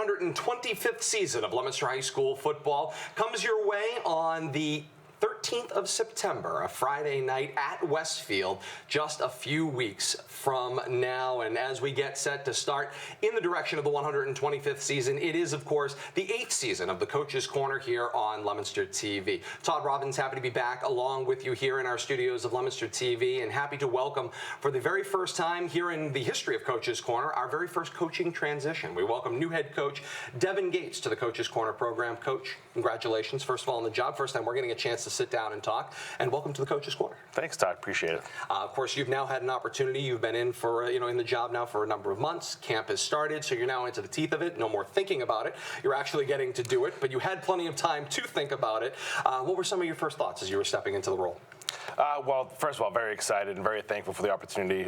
125th season of Leominster High School football comes your way on the 13th of September, a Friday night at Westfield, just a few weeks from now. And as we get set to start in the direction of the 125th season, it is, of course, the 8th season of the Coach's Corner here on Leominster TV. Todd Robbins, happy to be back along with you here in our studios of Leominster TV, and happy to welcome, for the very first time here in the history of Coach's Corner, our very first coaching transition. We welcome new head coach Devin Gates to the Coach's Corner program. Coach, congratulations, first of all, on the job. First time we're getting a chance to sit down and talk, and welcome to the Coach's Corner. Thanks, Todd. Appreciate it. Of course, you've now had an opportunity. You've been in for, in the job now for a number of months. Camp has started, so you're now into the teeth of it. No more thinking about it. You're actually getting to do it, but you had plenty of time to think about it. What were some of your first thoughts as you were stepping into the role? Well, first of all, very excited and very thankful for the opportunity,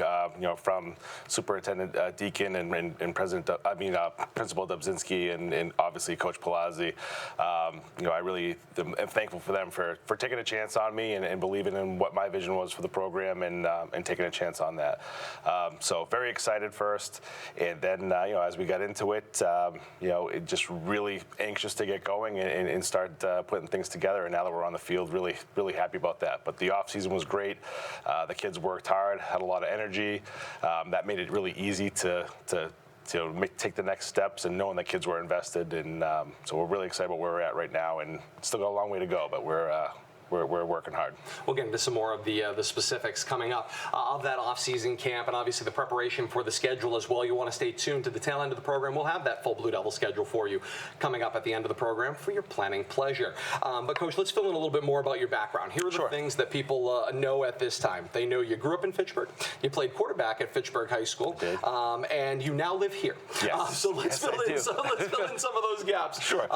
from Superintendent Deacon and Principal Dubzinski and obviously Coach Palazzi. I really am thankful for them for taking a chance on me and believing in what my vision was for the program and taking a chance on that. So very excited first, and then as we got into it, it just really anxious to get going and start putting things together. And now that we're on the field, really, really happy about that. But the off season was great. The kids worked hard, had a lot of energy. That made it really easy to take the next steps, and knowing that kids were invested. And so we're really excited about where we're at right now, and still got a long way to go, but we're working hard. We'll get into some more of the specifics coming up of that off-season camp, and obviously the preparation for the schedule as well. You want to stay tuned to the tail end of the program. We'll have that full Blue Devil schedule for you coming up at the end of the program for your planning pleasure. But Coach, let's fill in a little bit more about your background. Here are the things that people know at this time. They know you grew up in Fitchburg. You played quarterback at Fitchburg High School, and you now live here. Yes. So let's fill in some of those gaps. Sure.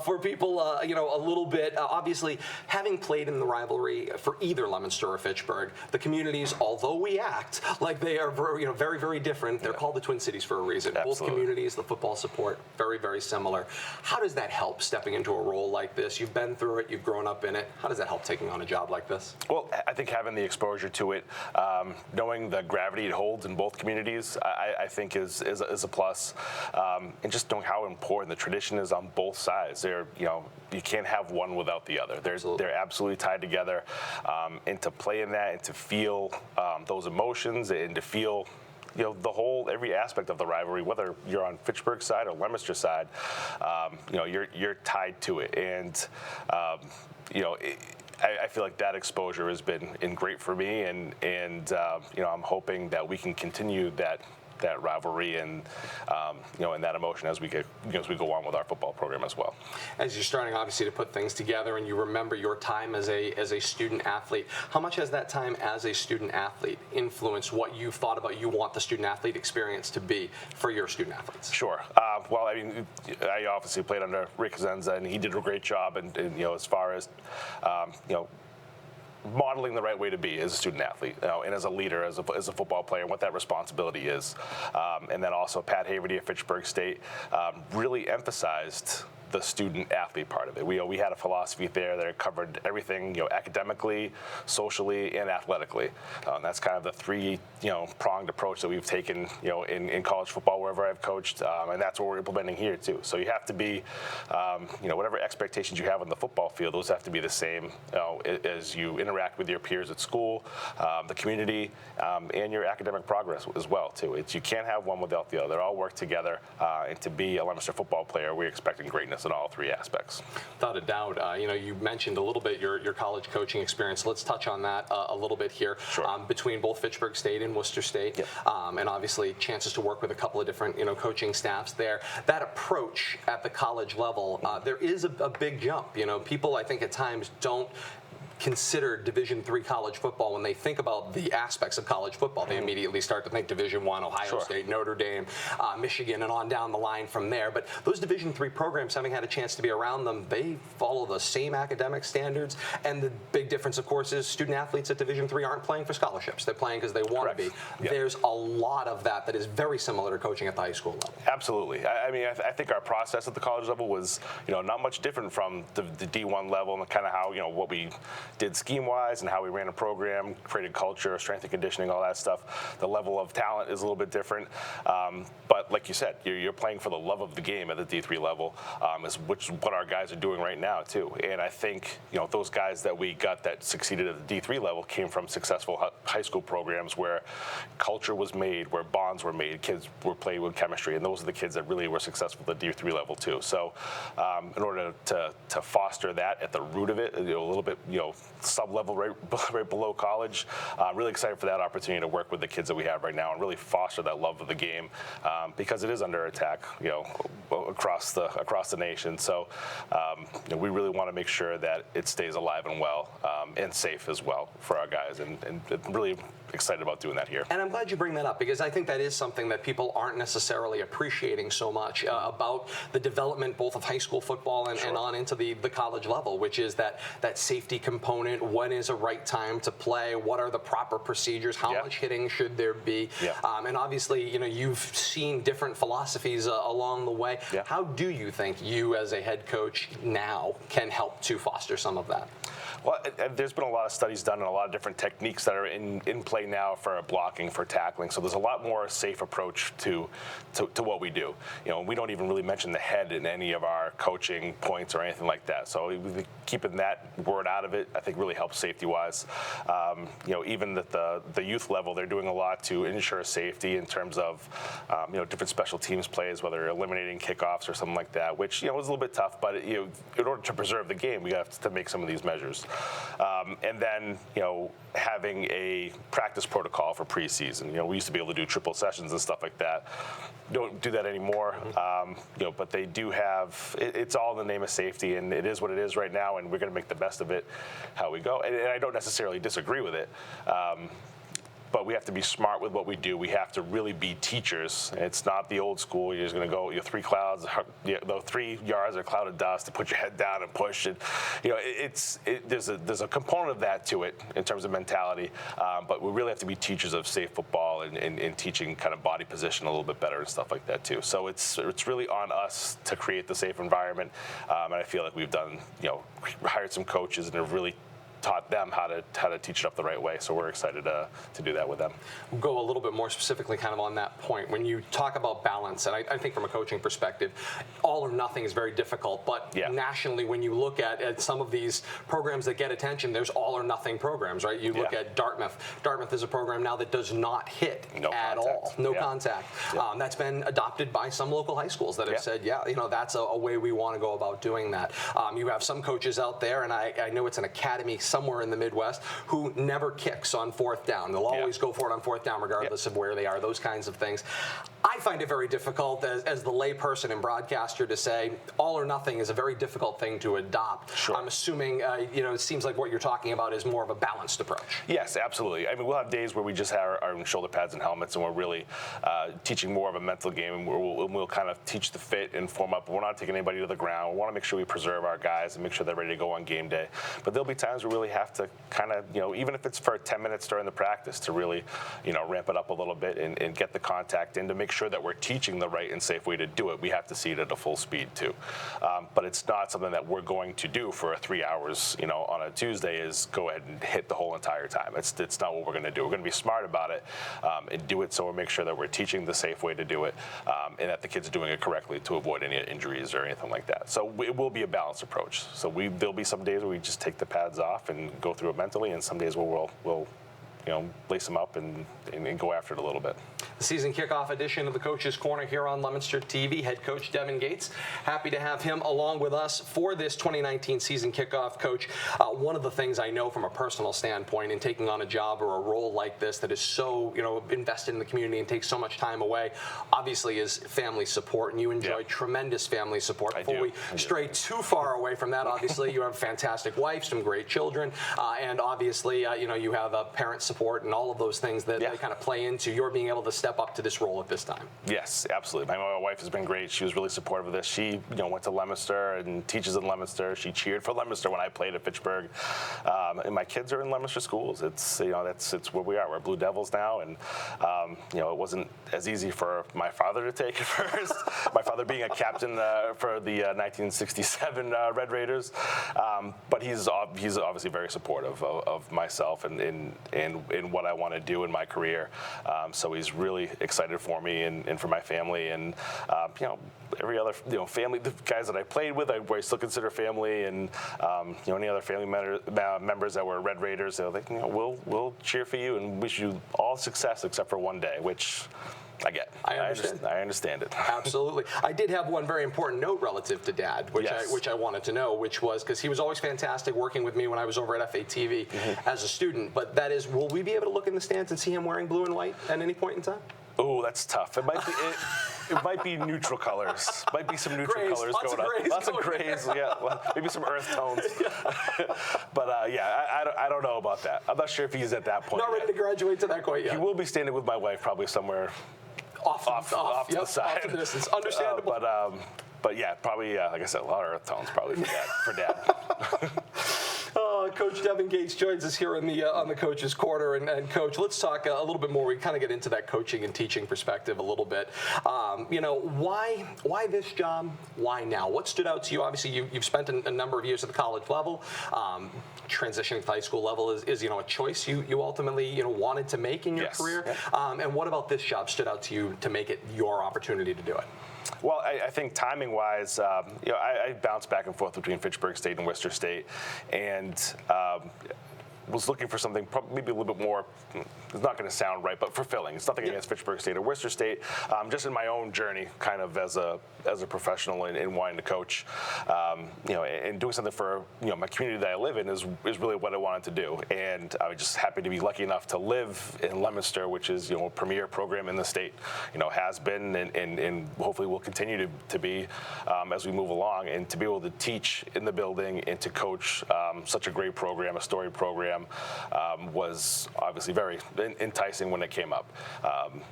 For people, a little bit. Obviously, having played in the rivalry for either Leominster or Fitchburg, the communities, although we act like they are very, very different, they're called the Twin Cities for a reason. Absolutely. Both communities, the football support, very, very similar. How does that help stepping into a role like this? You've been through it, you've grown up in it. How does that help taking on a job like this? Well, I think having the exposure to it, knowing the gravity it holds in both communities, I think is a plus. And just knowing how important the tradition is on both sides. You can't have one without the other. They're absolutely tied together, and to play in that and to feel those emotions and to feel every aspect of the rivalry, whether you're on Fitchburg's side or Leominster side, you're tied to it. And I feel like that exposure has been great for me, and I'm hoping that we can continue that rivalry and and that emotion as we go on with our football program as well. As you're starting obviously to put things together and you remember your time as a student athlete, how much has that time as a student athlete influenced what you thought about you want the student athlete experience to be for your student athletes? Sure. Well, I obviously played under Rick Zenza, and he did a great job, and as far as modeling the right way to be as a student athlete, and as a leader, as a football player, and what that responsibility is. And then also Pat Haverty at Fitchburg State really emphasized the student athlete part of it. We had a philosophy there that covered everything, academically, socially, and athletically. And that's kind of the three, pronged approach that we've taken, in college football wherever I've coached, and that's what we're implementing here too. So you have to be, whatever expectations you have on the football field, those have to be the same as you interact with your peers at school, the community, and your academic progress as well too. You can't have one without the other. They all work together, and to be a Leominster football player, we're expecting greatness in all three aspects. Without a doubt. You mentioned a little bit your college coaching experience. Let's touch on that a little bit here. Sure. Between both Fitchburg State and Worcester State, yep. And obviously chances to work with a couple of different coaching staffs there. That approach at the college level, there is a big jump. People I think at times don't consider Division III college football when they think about the aspects of college football. They immediately start to think Division I, Ohio Sure. State, Notre Dame, Michigan, and on down the line from there. But those Division III programs, having had a chance to be around them, they follow the same academic standards. And the big difference, of course, is student athletes at Division III aren't playing for scholarships. They're playing because they want to be. Yep. There's a lot of that is very similar to coaching at the high school level. Absolutely. I think our process at the college level was, not much different from the D1 level, and kind of how, what we, did scheme-wise and how we ran a program, created culture, strength and conditioning, all that stuff. The level of talent is a little bit different. But like you said, you're playing for the love of the game at the D3 level, which is what our guys are doing right now too. And I think those guys that we got that succeeded at the D3 level came from successful high school programs where culture was made, where bonds were made, kids were playing with chemistry, and those are the kids that really were successful at the D3 level too. So in order to foster that at the root of it, a little bit sub-level right below college, really excited for that opportunity to work with the kids that we have right now and really foster that love of the game, because it is under attack across the nation. So we really want to make sure that it stays alive and well, and safe as well for our guys, and really excited about doing that here. And I'm glad you bring that up, because I think that is something that people aren't necessarily appreciating so much about the development both of high school football and on into the college level, which is that safety component. When is a right time to play? What are the proper procedures? How much hitting should there be? And obviously, you've seen different philosophies along the way. How do you think you as a head coach now can help to foster some of that? Well, there's been a lot of studies done and a lot of different techniques that are in play now for blocking, for tackling. So there's a lot more safe approach to what we do. We don't even really mention the head in any of our coaching points or anything like that. So keeping that word out of it, I think, really helps safety-wise. Even at the youth level, they're doing a lot to ensure safety in terms of different special teams plays, whether eliminating kickoffs or something like that, which was a little bit tough. But in order to preserve the game, we have to make some of these measures. And then, having a practice protocol for preseason. We used to be able to do triple sessions and stuff like that. Don't do that anymore. But they do have. It's all in the name of safety, and it is what it is right now. And we're going to make the best of it, how we go. And I don't necessarily disagree with it. But we have to be smart with what we do. We have to really be teachers. It's not the old school. You're just going to go, 3 clouds, 3 yards of a cloud of dust to put your head down and push it. There's a component of that to it in terms of mentality. But we really have to be teachers of safe football and teaching kind of body position a little bit better and stuff like that too. So it's really on us to create the safe environment. And I feel like we've done, hired some coaches and have really taught them how to teach it up the right way. So we're excited to do that with them. We'll go a little bit more specifically kind of on that point. When you talk about balance, and I think from a coaching perspective, all or nothing is very difficult. But nationally, when you look at some of these programs that get attention, there's all or nothing programs, right? You look at Dartmouth. Dartmouth is a program now that does not hit at all. No contact. That's been adopted by some local high schools that have said, that's a way we want to go about doing that. You have some coaches out there, and I know it's an academy somewhere in the Midwest, who never kicks on 4th down. They'll always go for it on 4th down, regardless of where they are, those kinds of things. I find it very difficult as the layperson and broadcaster to say all or nothing is a very difficult thing to adopt. Sure. I'm assuming, it seems like what you're talking about is more of a balanced approach. Yes, absolutely. I mean, we'll have days where we just have our shoulder pads and helmets, and we're really teaching more of a mental game, and we'll kind of teach the fit and form up. We're not taking anybody to the ground. We want to make sure we preserve our guys and make sure they're ready to go on game day. But there'll be times where we really have to kind of, even if it's for 10 minutes during the practice, to really, ramp it up a little bit and get the contact in to make sure that we're teaching the right and safe way to do it. We have to see it at a full speed too. But it's not something that we're going to do for 3 hours, on a Tuesday, is go ahead and hit the whole entire time. It's not what we're going to do. We're going to be smart about it and do it so we make sure that we're teaching the safe way to do it, and that the kids are doing it correctly to avoid any injuries or anything like that. So it will be a balanced approach. So there'll be some days where we just take the pads off and go through it mentally, and some days where we'll lace them up and go after it a little bit. The season kickoff edition of the Coach's Corner here on Leominster TV. Head coach Devin Gates. Happy to have him along with us for this 2019 season kickoff. Coach, one of the things I know from a personal standpoint in taking on a job or a role like this that is so, invested in the community and takes so much time away, obviously is family support, and you enjoy tremendous family support. Before we stray too far away from that, obviously you have a fantastic wife, some great children, and obviously, you have a parent support support and all of those things that Yeah. they kind of play into your being able to step up to this role at this time. Yes, absolutely. My wife has been great. She was really supportive of this. She, went to Leominster and teaches in Leominster. She cheered for Leominster when I played at Fitchburg. And my kids are in Leominster schools. It's it's where we are. We're Blue Devils now, and it wasn't as easy for my father to take at first. My father being a captain for the 1967 Red Raiders, but he's obviously very supportive of myself and in what I want to do in my career. So he's really excited for me and for my family, and every other family, the guys that I played with, I still consider family, and any other family members that were Red Raiders, they're like, we'll cheer for you and wish you all success except for one day, which I get. I understand. I understand it. Absolutely. I did have one very important note relative to Dad, which Yes. I wanted to know, which was because he was always fantastic working with me when I was over at FATV as a student. But that is, will we be able to look in the stands and see him wearing blue and white at any point in time? Oh, that's tough. It might be. It might be neutral colors. Might be some neutral Grays, colors lots going of on. grays Lots of going grays. Yeah. Well, maybe some earth tones. But I don't know about that. I'm not sure if he's at that point. Not ready to graduate to that quite yet. He will be standing with my wife probably somewhere Off to the side. Off to the distance. Understandable. But yeah, probably like I said, a lot of earth tones probably for Dad. Coach Devin Gates joins us here on the Coach's Corner, and Coach, let's talk a little bit more. We kind of get into that coaching and teaching perspective a little bit. Why this job? Why now? What stood out to you? Obviously, you've spent a number of years at the college level. Transitioning to the high school level is a choice you ultimately wanted to make in your Yes. career. And what about this job stood out to you to make it your opportunity to do it? Well, I think timing-wise, I bounced back and forth between Fitchburg State and Worcester State, and was looking for something maybe a little bit more, it's not going to sound right, but fulfilling. It's nothing against Fitchburg State or Worcester State. Just in my own journey, kind of as a professional in wanting to coach, and doing something for my community that I live in is really what I wanted to do. And I was just happy to be lucky enough to live in Leominster, which is a premier program in the state. Has been and hopefully will continue to be as we move along, and to be able to teach in the building and to coach such a great program, a storied program, was obviously very enticing when it came up.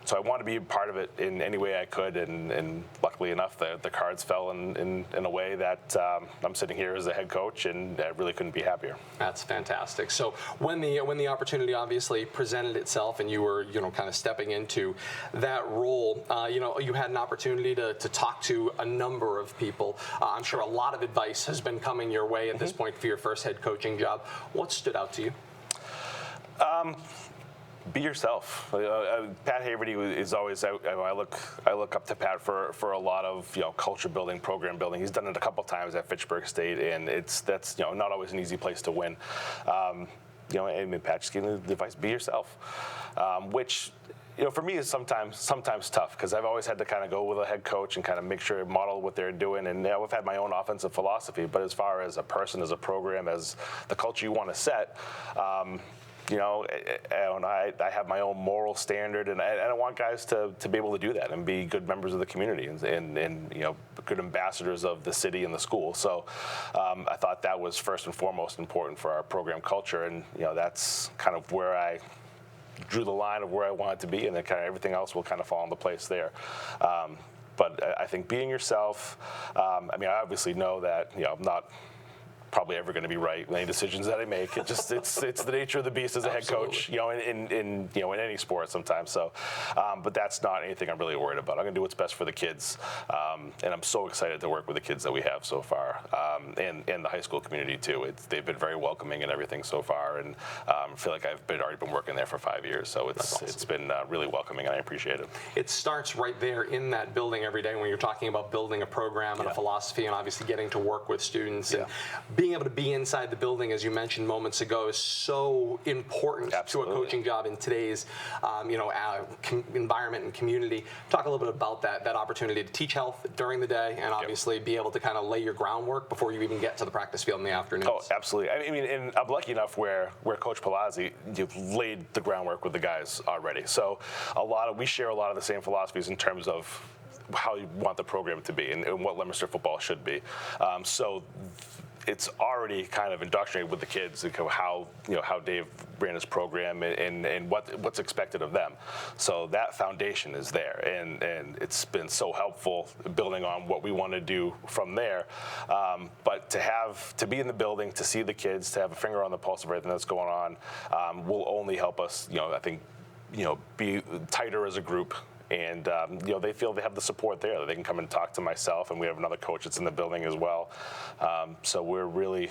So I wanted to be a part of it in any way I could, and luckily enough, the cards fell in a way that I'm sitting here as a head coach, and I really couldn't be happier. That's fantastic. So when the opportunity obviously presented itself, and you were kind of stepping into that role, you had an opportunity to talk to a number of people. I'm sure a lot of advice has been coming your way at this point for your first head coaching job. What stood out to you? Be yourself. Pat Haverty is always. I look up to Pat for a lot of culture building, program building. He's done it a couple times at Fitchburg State, and that's not always an easy place to win. And Pat just gave me the advice: be yourself, which. For me is sometimes tough, because I've always had to kind of go with a head coach and kind of make sure model what they're doing. And I've had my own offensive philosophy, but as far as a person, as a program, as the culture you want to set, I have my own moral standard, and I want guys to be able to do that and be good members of the community and good ambassadors of the city and the school. So I thought that was first and foremost important for our program culture, and that's kind of where I drew the line of where I wanted to be, and then kind of everything else will kind of fall into place there. But I think being yourself, I obviously know that I'm not probably ever going to be right in any decisions that I make. It's the nature of the beast as a head coach, in any sport sometimes. So, but that's not anything I'm really worried about. I'm going to do what's best for the kids, and I'm so excited to work with the kids that we have so far, and the high school community too. They've been very welcoming and everything so far, and I feel like I've already been working there for 5 years. So it's been really welcoming, and I appreciate it. It starts right there in that building every day when you're talking about building a program and a philosophy, and obviously getting to work with students. And being able to be inside the building, as you mentioned moments ago, is so important Absolutely. to a coaching job in today's environment and community. Talk a little bit about that opportunity to teach health during the day, and obviously be able to kind of lay your groundwork before you even get to the practice field in the afternoons. Oh, absolutely. And I'm lucky enough where Coach Palazzi laid the groundwork with the guys already. So we share a lot of the same philosophies in terms of how you want the program to be and what Leominster football should be. So it's already kind of indoctrinated with the kids, how Dave ran his program and what's expected of them. So that foundation is there, and it's been so helpful building on what we want to do from there. But to be in the building, to see the kids, to have a finger on the pulse of everything that's going on, will only help us. I think, be tighter as a group. And they feel they have the support there. They can come and talk to myself, and we have another coach that's in the building as well. So we're really,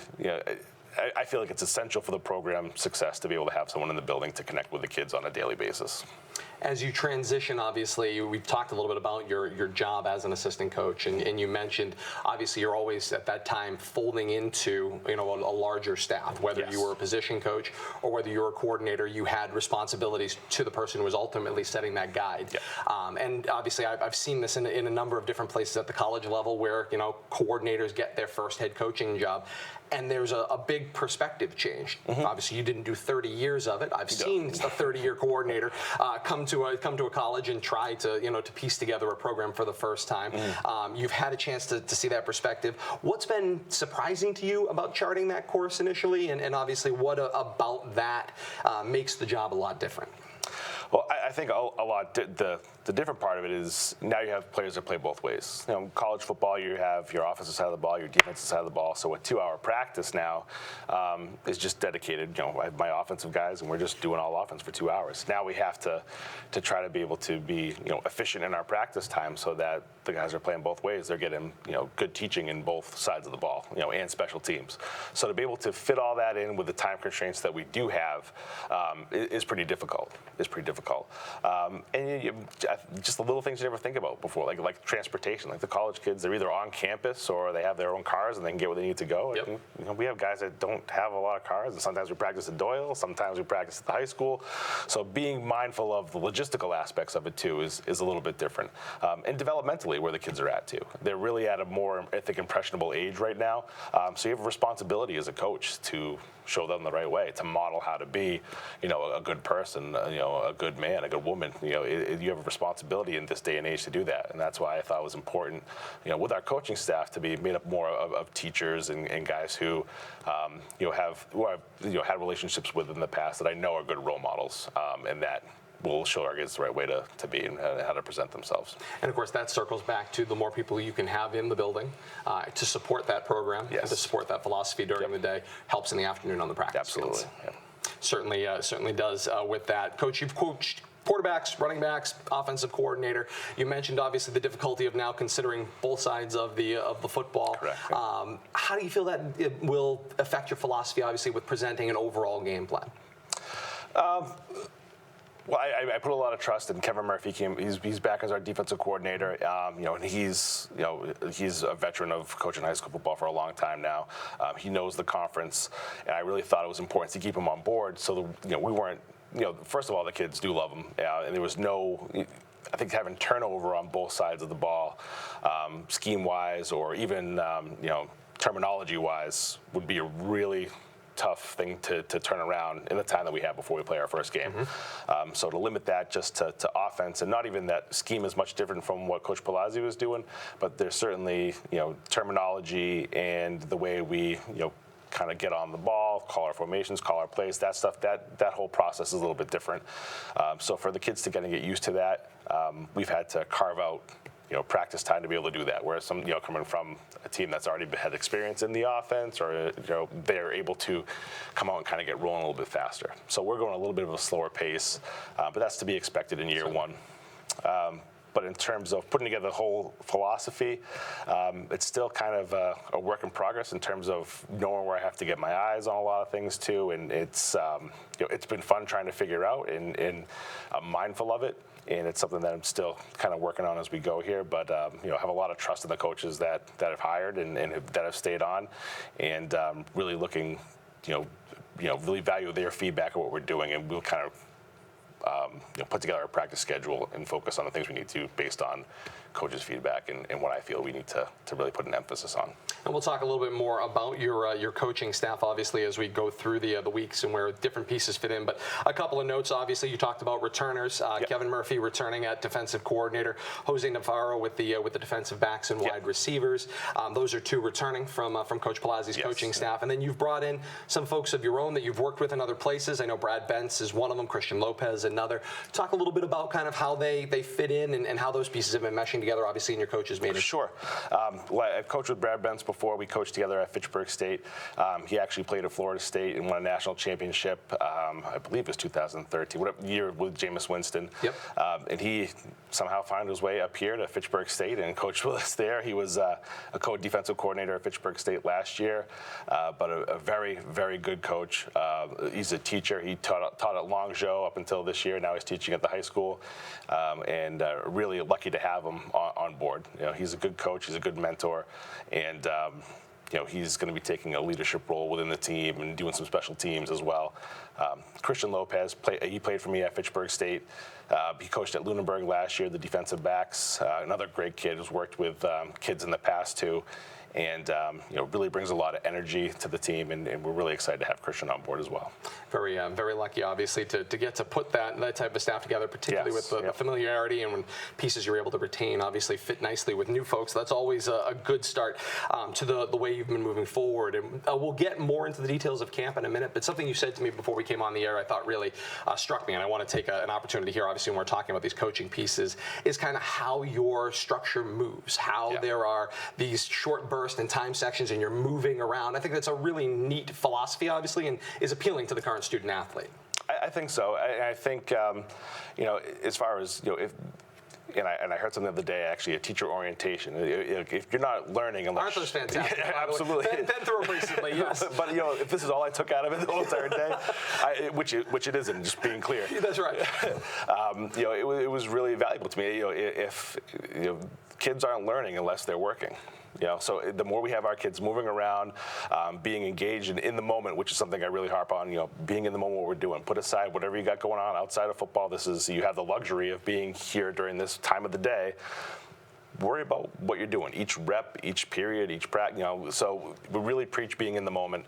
I feel like it's essential for the program success to be able to have someone in the building to connect with the kids on a daily basis. As you transition, obviously, we've talked a little bit about your job as an assistant coach, and you mentioned, obviously, you're always at that time folding into a larger staff. Whether Yes. you were a position coach or whether you were a coordinator, you had responsibilities to the person who was ultimately setting that guide. Yeah. And obviously, I've seen this in a number of different places at the college level where coordinators get their first head coaching job. And there's a big perspective change. Mm-hmm. Obviously, you didn't do 30 years of it. I've seen a 30-year coordinator come to a college and try to piece together a program for the first time. Mm. You've had a chance to see that perspective. What's been surprising to you about charting that course initially, and obviously what about that makes the job a lot different? Well, I think a lot. The different part of it is now you have players that play both ways. College football, you have your offensive side of the ball, your defensive side of the ball. So a 2-hour practice now is just dedicated. I have my offensive guys, and we're just doing all offense for 2 hours. Now we have to try to be able to be efficient in our practice time, so that the guys are playing both ways. They're getting good teaching in both sides of the ball, and special teams. So to be able to fit all that in with the time constraints that we do have is pretty difficult. And just the little things you never think about before, like transportation. Like the college kids, they're either on campus or they have their own cars and they can get where they need to go. Yep. And, we have guys that don't have a lot of cars, and sometimes we practice at Doyle, sometimes we practice at the high school. So being mindful of the logistical aspects of it too is a little bit different. And developmentally, where the kids are at too. They're really at a more, I think, impressionable age right now. So you have a responsibility as a coach to show them the right way, to model how to be, a good person, a good man, a good woman. You have a responsibility in this day and age to do that, and that's why I thought it was important, with our coaching staff to be made up more of teachers and guys who, have had relationships with in the past that I know are good role models, and that will show our kids the right way to be and how to present themselves. And of course, that circles back to the more people you can have in the building to support that program, Yes. and to support that philosophy during the day, helps in the afternoon on the practice Absolutely. fields. Yeah. Certainly does with that. Coach, you've coached quarterbacks, running backs, offensive coordinator. You mentioned obviously the difficulty of now considering both sides of the football. Correct. How do you feel that it will affect your philosophy, obviously, with presenting an overall game plan? Well, I put a lot of trust in Kevin Murphy. He's back as our defensive coordinator. And he's a veteran of coaching high school football for a long time now. He knows the conference, and I really thought it was important to keep him on board. So we weren't. First of all, the kids do love him, and there was no. I think having turnover on both sides of the ball, scheme-wise or even terminology-wise, would be a really tough thing to turn around in the time that we have before we play our first game. Mm-hmm. So to limit that just to offense, and not even that scheme is much different from what Coach Palazzi was doing, but there's certainly terminology and the way we kind of get on the ball, call our formations, call our plays, that stuff, that whole process is a little bit different. So for the kids to kind of get used to that, we've had to carve out practice time to be able to do that. Whereas some, coming from a team that's already had experience in the offense, or they're able to come out and kind of get rolling a little bit faster. So we're going a little bit of a slower pace, but that's to be expected in year one. But in terms of putting together the whole philosophy, it's still kind of a work in progress in terms of knowing where I have to get my eyes on a lot of things too. And it's been fun trying to figure out, and I'm mindful of it. And it's something that I'm still kind of working on as we go here. But I have a lot of trust in the coaches that I've hired and that have stayed on, and really looking, really value their feedback of what we're doing, and we'll kind of put together a practice schedule and focus on the things we need to based on coaches' feedback and what I feel we need to really put an emphasis on. And we'll talk a little bit more about your coaching staff, obviously, as we go through the weeks and where different pieces fit in. But a couple of notes, obviously, you talked about returners. Kevin Murphy returning at defensive coordinator, Jose Navarro with the defensive backs and wide receivers. Those are two returning from Coach Palazzi's coaching staff. And then you've brought in some folks of your own that you've worked with in other places. I know Brad Bentz is one of them, Christian Lopez another. Talk a little bit about kind of how they fit in and how those pieces have been meshing together, obviously, in your coaches' meetings. Sure. I've coached with Brad Bentz before. We coached together at Fitchburg State. He actually played at Florida State and won a national championship, I believe it was 2013, whatever year with Jameis Winston. Yep. And he somehow found his way up here to Fitchburg State and coached with us there. He was a defensive coordinator at Fitchburg State last year, but a very, very good coach. He's a teacher. He taught at Longjo up until this year. Now he's teaching at the high school, and really lucky to have him on board. You know, he's a good coach. He's a good mentor, and he's going to be taking a leadership role within the team and doing some special teams as well. Christian Lopez, he played for me at Fitchburg State. He coached at Lunenburg last year, the defensive backs. Another great kid who's worked with kids in the past too, and really brings a lot of energy to the team, and we're really excited to have Christian on board as well. Very, very lucky, obviously, to get to put that type of staff together, particularly with the familiarity and when pieces you're able to retain, obviously fit nicely with new folks. That's always a good start to the way you've been moving forward. And we'll get more into the details of camp in a minute, but something you said to me before we came on the air I thought really struck me, and I want to take an opportunity here, obviously, when we're talking about these coaching pieces, is kind of how your structure moves, how there are these short bursts and time sections and you're moving around. I think that's a really neat philosophy, obviously, and is appealing to the current student athlete. I think so. I think, as far as, if, and I heard something the other day, actually, a teacher orientation. If you're not learning, unless aren't those fantastic? Yeah, absolutely. Been through them recently, yes. But if this is all I took out of it the whole entire day, which it isn't, just being clear. That's right. It was really valuable to me. If kids aren't learning unless they're working. So the more we have our kids moving around, being engaged and in the moment, which is something I really harp on, being in the moment what we're doing. Put aside whatever you got going on outside of football. You have the luxury of being here during this time of the day. Worry about what you're doing, each rep, each period, each practice. So we really preach being in the moment.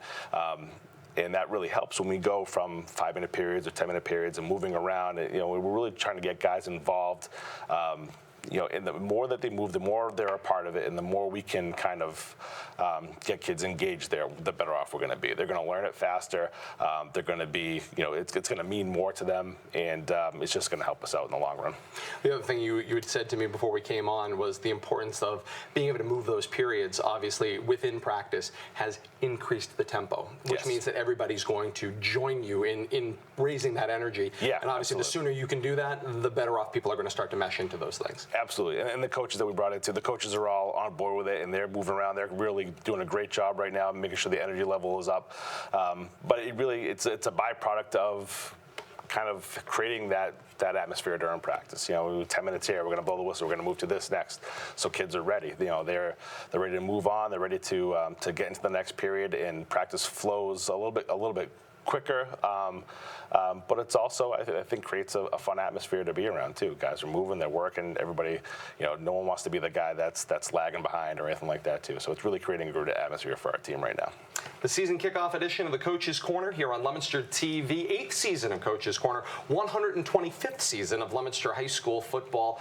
And that really helps when we go from 5-minute periods or 10-minute periods and moving around. We're really trying to get guys involved. And the more that they move, the more they're a part of it, and the more we can kind of get kids engaged there, the better off we're going to be. They're going to learn it faster. They're going to be, it's going to mean more to them, and it's just going to help us out in the long run. The other thing you had said to me before we came on was the importance of being able to move those periods, obviously, within practice has increased the tempo, which means that everybody's going to join you in raising that energy. Yeah, and obviously, the sooner you can do that, the better off people are going to start to mesh into those things. Absolutely, and the coaches that we brought into, the coaches are all on board with it, and they're moving around. They're really doing a great job right now, making sure the energy level is up. But it's a byproduct of kind of creating that atmosphere during practice. 10 minutes here, we're going to blow the whistle. We're going to move to this next. So kids are ready. They're ready to move on. They're ready to get into the next period, and practice flows a little bit quicker, but it's also I think creates a fun atmosphere to be around too. Guys are moving, they're working. Everybody, no one wants to be the guy that's lagging behind or anything like that too. So it's really creating a good atmosphere for our team right now. The season kickoff edition of the Coach's Corner here on Leominster TV. 8th season of Coach's Corner, 125th season of Leominster High School football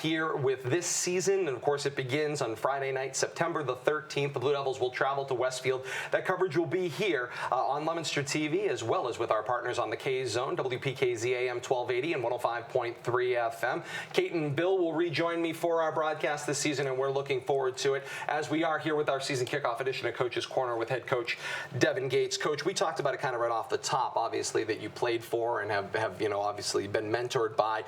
here with this season. And of course, it begins on Friday night, September the 13th. The Blue Devils will travel to Westfield. That coverage will be here on Leominster TV, as well as with our partners on the K-Zone, WPKZ AM 1280 and 105.3 FM. Kate and Bill will rejoin me for our broadcast this season, and we're looking forward to it as we are here with our season kickoff edition of Coach's Corner with head coach Devin Gates. Coach, we talked about it kind of right off the top, obviously, that you played for and have obviously been mentored by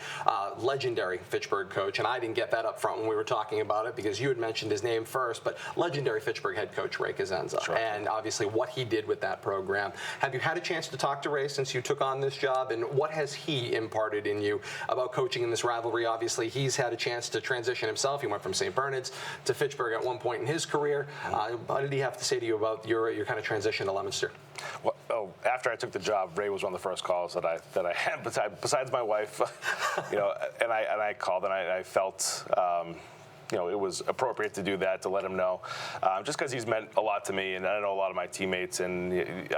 legendary Fitchburg coach, and I didn't get that up front when we were talking about it because you had mentioned his name first, but legendary Fitchburg head coach Ray Cosenza, sure. And obviously what he did with that program. Have you had a chance to talk to Ray since you took on this job, and what has he imparted in you about coaching in this rivalry? Obviously, he's had a chance to transition himself. He went from St. Bernard's to Fitchburg at one point in his career. What did he have to say to you about your kind of transition to Leominster? Well, after I took the job, Ray was one of the first calls that I had besides my wife, and I called and I felt it was appropriate to do that, to let him know, just because he's meant a lot to me, and I know a lot of my teammates, and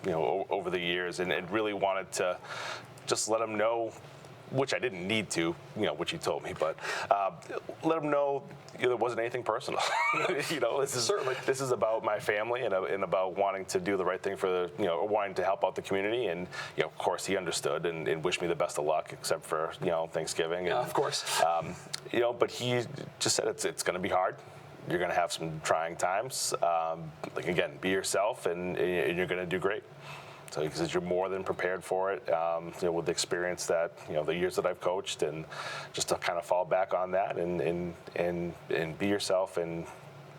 over the years, and really wanted to just let him know, which I didn't need to, which he told me, but let him know there wasn't anything personal. This is about my family and about wanting to do the right thing for wanting to help out the community. And of course, he understood and wished me the best of luck, except for Thanksgiving. And, of course. But he just said it's going to be hard. You're going to have some trying times. Again, be yourself, and you're going to do great. So he says you're more than prepared for it, with the experience that the years that I've coached, and just to kind of fall back on that and be yourself and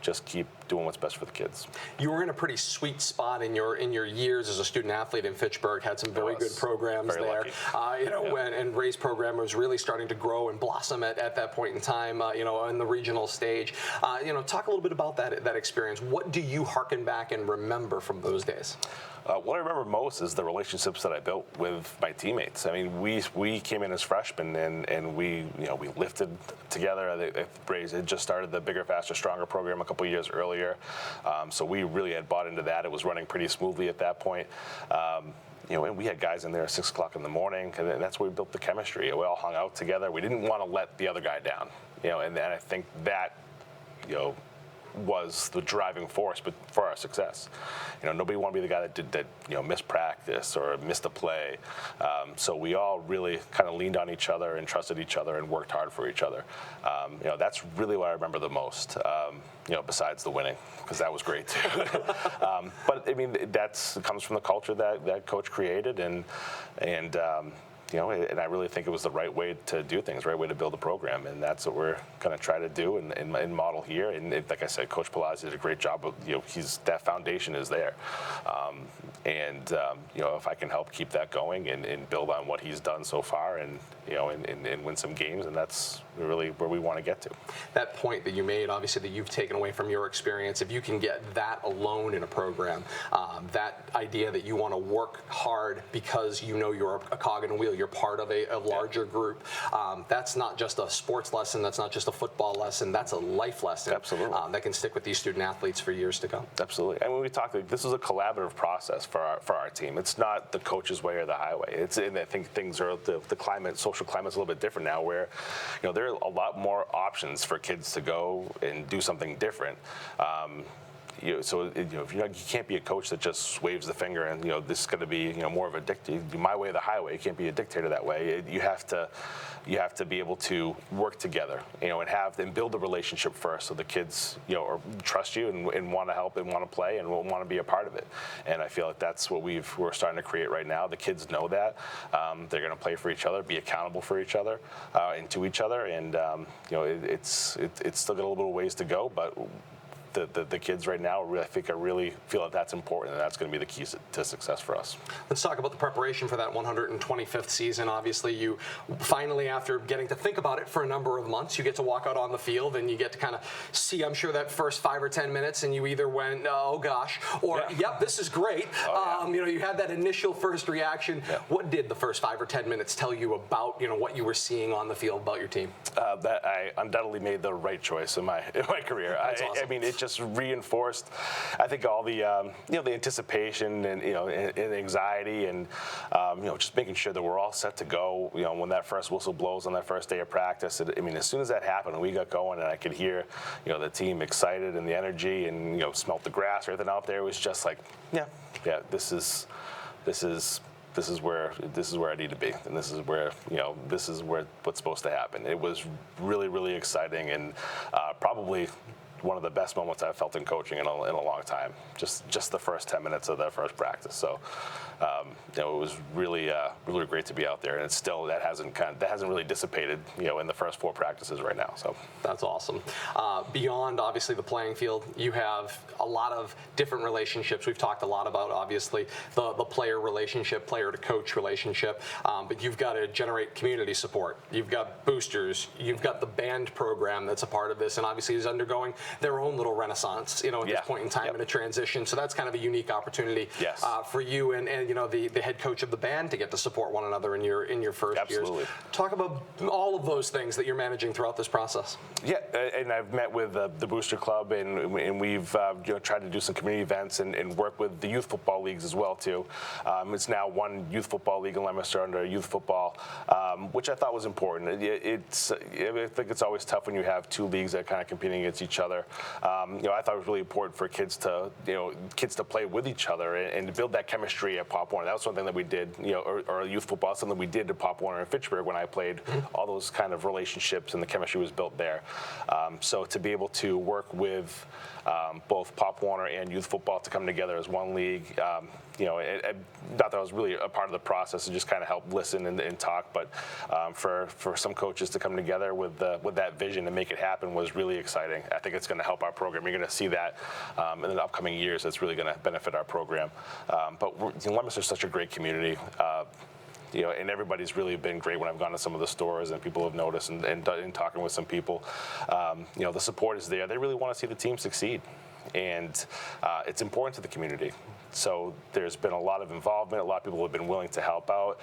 just keep doing what's best for the kids. You were in a pretty sweet spot in your years as a student athlete in Fitchburg. Had some very good programs there. And Ray's program was really starting to grow and blossom at that point in time. In the regional stage. Talk a little bit about that experience. What do you harken back and remember from those days? What I remember most is the relationships that I built with my teammates. I mean, we came in as freshmen, and we lifted together. Rays had just started the Bigger, Faster, Stronger program a couple years earlier, so we really had bought into that. It was running pretty smoothly at that point. And we had guys in there at 6 o'clock in the morning, and that's where we built the chemistry. We all hung out together. We didn't want to let the other guy down. And I think that, was the driving force, but for our success. Nobody wanted to be the guy that missed practice or missed a play. So we all really kind of leaned on each other and trusted each other and worked hard for each other. That's really what I remember the most. Besides the winning, because that was great too. But I mean, that comes from the culture that Coach created, and I really think it was the right way to do things, right way to build a program, and that's what we're going to try to do and model here. And like I said, Coach Palazzi did a great job of, that foundation is there. If I can help keep that going and build on what he's done so far, and win some games, and that's really where we want to get to. That point that you made, obviously, that you've taken away from your experience, if you can get that alone in a program, that idea that you want to work hard because you're a cog in a wheel, you're part of a larger group, that's not just a sports lesson, that's not just a football lesson, that's a life lesson. Absolutely. That can stick with these student athletes for years to come. Absolutely. And when we talk, this is a collaborative process for our team. It's not the coach's way or the highway. And I think things are, the climate, social climate's a little bit different now, where there are a lot more options for kids to go and do something different. So you can't be a coach that just waves the finger and this is going to be more of a my way or the highway. You can't be a dictator that way. You have to be able to work together, and build a relationship first, so the kids trust you and want to help and want to play and want to be a part of it. And I feel like that's what we're starting to create right now. The kids know that they're going to play for each other, be accountable for each other and to each other, and it's still got a little bit of ways to go, but the kids right now, I really feel that that's important, and that's going to be the key to success for us. Let's talk about the preparation for that 125th season. Obviously, you finally, after getting to think about it for a number of months, you get to walk out on the field and you get to kind of see, I'm sure, that first 5 or 10 minutes, and you either went, oh gosh, or yep, this is great. You had that initial first reaction. Yeah. What did the first 5 or 10 minutes tell you about what you were seeing on the field about your team? That I undoubtedly made the right choice in my career. That's awesome. I mean, it just reinforced, I think, all the the anticipation and and anxiety and just making sure that we're all set to go. When that first whistle blows on that first day of practice, as soon as that happened, we got going, and I could hear the team excited and the energy, and smelt the grass, everything out there. It was just like, this is where I need to be, and this is where what's supposed to happen. It was really, really exciting, and probably one of the best moments I've felt in coaching in a long time. Just the first 10 minutes of that first practice. So it was really really great to be out there, and it's still that hasn't really dissipated in the first 4 practices right now. So that's awesome. Beyond obviously the playing field, you have a lot of different relationships. We've talked a lot about obviously the player relationship, player to coach relationship, but you've got to generate community support. You've got boosters. You've got the band program that's a part of this, and obviously is undergoing their own little renaissance, at this point in time in a transition. So that's kind of a unique opportunity for you and the head coach of the band to get to support one another in your first years. Talk about all of those things that you're managing throughout this process. Yeah, and I've met with the Booster Club, and we've tried to do some community events and work with the youth football leagues as well too. It's now one youth football league in Leominster under youth football, which I thought was important. I think it's always tough when you have two leagues that are kind of competing against each other. I thought it was really important for kids to play with each other and to build that chemistry at Pop Warner. That was something that we did, or youth football, something we did at Pop Warner in Fitchburg when I played. All those kind of relationships and the chemistry was built there. So to be able to work with both Pop Warner and youth football to come together as one league, not that I was really a part of the process, to just kind of help listen and talk, but for some coaches to come together with that vision and make it happen was really exciting. I think it's going to help our program. You're going to see that in the upcoming years. It's really going to benefit our program. But Leominster is such a great community. And everybody's really been great when I've gone to some of the stores and people have noticed and talking with some people. The support is there. They really want to see the team succeed. And it's important to the community. So there's been a lot of involvement. A lot of people have been willing to help out,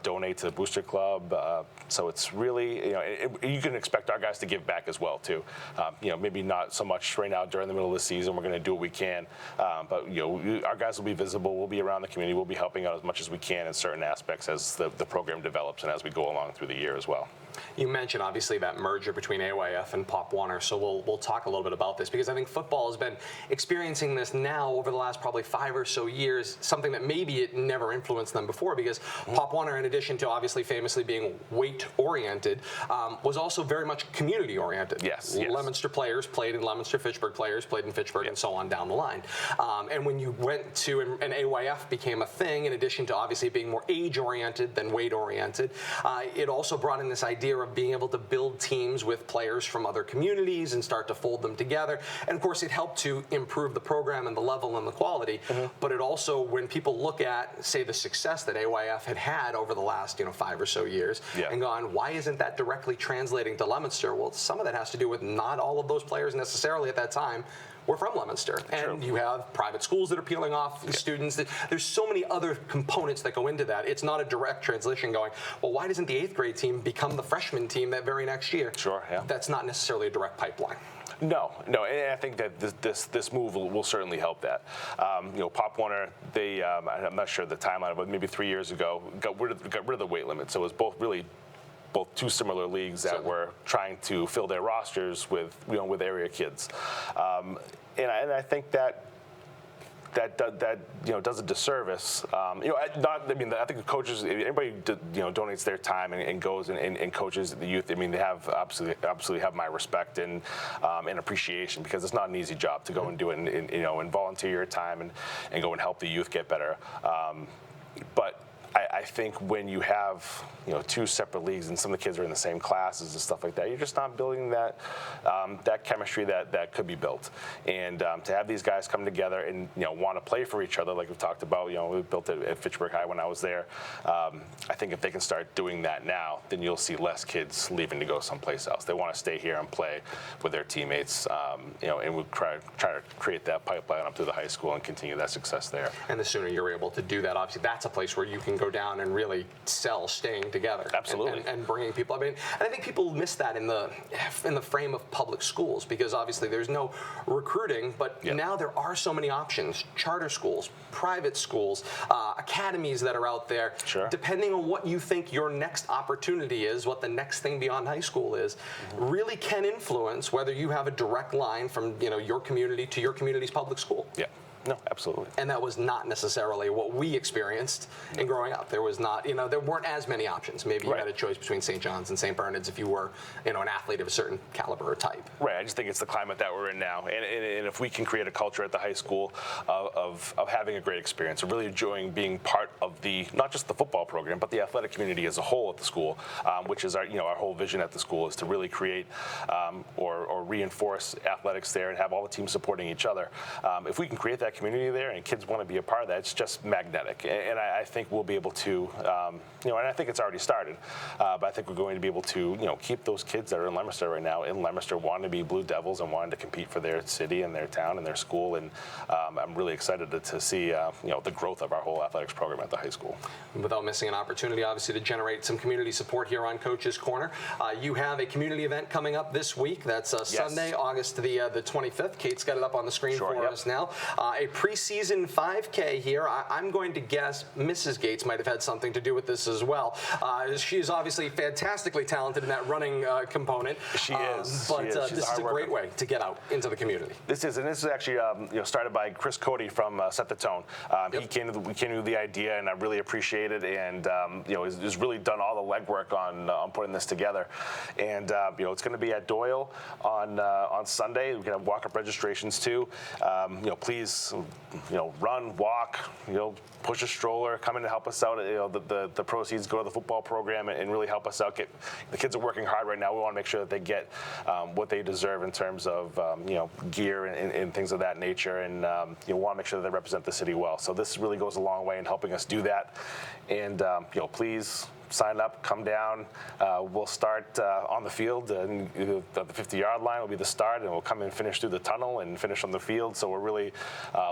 donate to the Booster Club. So it's really, you can expect our guys to give back as well too. Maybe not so much right now during the middle of the season. We're going to do what we can, but our guys will be visible. We'll be around the community. We'll be helping out as much as we can in certain aspects as the program develops and as we go along through the year as well. You mentioned obviously that merger between AYF and Pop Warner, so we'll talk a little bit about this because I think football has been experiencing this now over the last probably 5 or so years, something that maybe it never influenced them before because Pop Warner, in addition to obviously famously being weight-oriented, was also very much community-oriented. Yes. Leominster players played in Leominster, Fitchburg players played in Fitchburg, and so on down the line. And when you went to, and AYF became a thing, in addition to obviously being more age-oriented than weight-oriented, it also brought in this idea of being able to build teams with players from other communities and start to fold them together. And of course, it helped to improve the program and the level and the quality. But it also, when people look at, say, the success that AYF had over the last 5 or so years, and gone, why isn't that directly translating to Leominster? Well, some of that has to do with not all of those players necessarily at that time were from Leominster. And you have private schools that are peeling off students. There's so many other components that go into that. It's not a direct transition going, well, why doesn't the 8th grade team become the freshman team that very next year? That's not necessarily a direct pipeline. No, and I think that this move will certainly help that. Pop Warner, I'm not sure the timeline, but maybe 3 years ago, got rid of the weight limit. So it was both two similar leagues that were trying to fill their rosters with area kids, and I think that does a disservice. I think the coaches, everybody donates their time and goes and coaches the youth. I mean, they have absolutely have my respect and appreciation because it's not an easy job to go and do it and volunteer your time and go and help the youth get better. But I think when you have two separate leagues and some of the kids are in the same classes and stuff like that, you're just not building that chemistry that could be built. And to have these guys come together and want to play for each other, like we've talked about, we built it at Fitchburg High when I was there. I think if they can start doing that now, then you'll see less kids leaving to go someplace else. They want to stay here and play with their teammates, and we'll try to create that pipeline up to the high school and continue that success there. And the sooner you're able to do that, obviously that's a place where you can go down and really sell staying together. Absolutely. And bringing people. I mean, and I think people miss that in the frame of public schools because obviously there's no recruiting, but now there are so many options: charter schools, private schools, academies that are out there. Depending on what you think your next opportunity is, what the next thing beyond high school is, really can influence whether you have a direct line from your community to your community's public school. No, absolutely. And that was not necessarily what we experienced in growing up. There was not, there weren't as many options. Maybe you had a choice between St. John's and St. Bernard's if you were, an athlete of a certain caliber or type. Right. I just think it's the climate that we're in now. And if we can create a culture at the high school of having a great experience, of really enjoying being part of not just the football program, but the athletic community as a whole at the school, which is our whole vision at the school is to really create or reinforce athletics there and have all the teams supporting each other. If we can create that community there and kids want to be a part of that, it's just magnetic. And I think we'll be able able to, and I think it's already started, but I think we're going to be able to, keep those kids that are in Leominster right now in Leominster wanting to be Blue Devils and wanting to compete for their city and their town and their school. And I'm really excited to see, the growth of our whole athletics program at the high school. Without missing an opportunity, obviously, to generate some community support here on Coach's Corner. You have a community event coming up this week. That's Sunday, August the 25th. Kate's got it up on the screen for us now. A preseason 5K here. I'm going to guess Mrs. Gates might have had something to do with this as well. She is obviously fantastically talented in that running component. She is. But this is a great way to get out into the community. This is actually started by Chris Cody from Set the Tone. He came to the idea, and I really appreciate it. And he's really done all the legwork on putting this together. And it's going to be at Doyle on Sunday. We can have walk-up registrations too. Please, run, walk, push a stroller, come in and help us out. The proceeds go to the football program and really help us out. The kids are working hard right now. We want to make sure that they get what they deserve in terms of gear and things of that nature, and we want to make sure that they represent the city well. So this really goes a long way in helping us do that. And please sign up, come down. We'll start on the field, and the 50-yard line will be the start, and we'll come and finish through the tunnel and finish on the field. So we're really